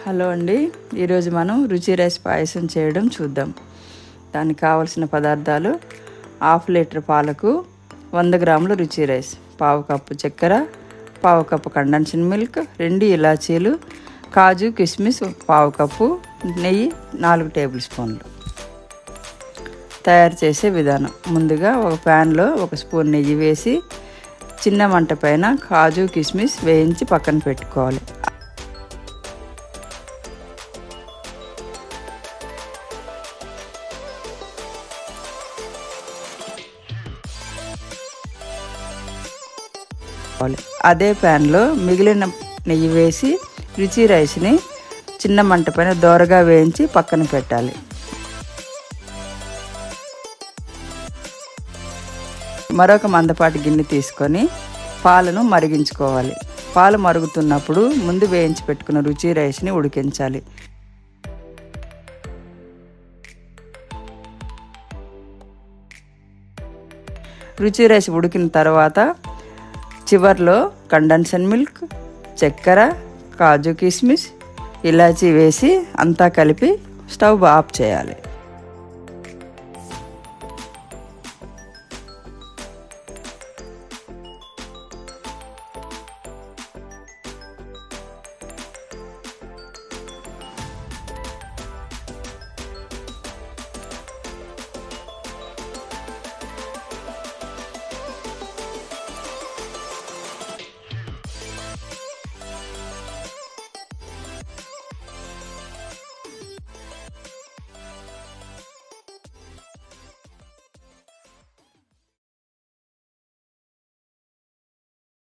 Hello అండి, ఈరోజు మనం రుచి రైస్ పాయసం చేయడం చూద్దాం. దానికి కావలసిన పదార్థాలు: 1/2 లీటర్ పాలకు, 100 గ్రాముల రుచి రైస్, 1/2 కప్పు చక్కెర, 1/2 కప్పు కండెన్స్డ్ మిల్క్, 2 ఇలాచీలు, కాజు కిస్మిస్ 1/2 కప్పు, నెయ్యి 4 టేబుల్ స్పూన్లు. తయారు చేసే విధానం: ముందుగా ఒక ప్యాన్లో 1 స్పూన్ నెయ్యి వేసి చిన్న మంట పైన కాజు కిస్మిస్ వేయించి పక్కన పెట్టుకోవాలి. అదే ప్యాన్లో మిగిలిన నెయ్యి వేసి రుచి రైస్ని చిన్న మంట పైన దోరగా వేయించి పక్కన పెట్టాలి. మరొక మందపాటి గిన్నె తీసుకొని పాలను మరిగించుకోవాలి. పాలు మరుగుతున్నప్పుడు ముందు వేయించి పెట్టుకున్న రుచి రైస్ని ఉడికించాలి. రుచి రైస్ ఉడికిన తర్వాత చివర్లో కండెన్స్డ్ మిల్క్, చక్కెర, కాజు కిస్మిస్, ఇలాచీ వేసి అంతా కలిపి స్టవ్ ఆఫ్ చేయాలి.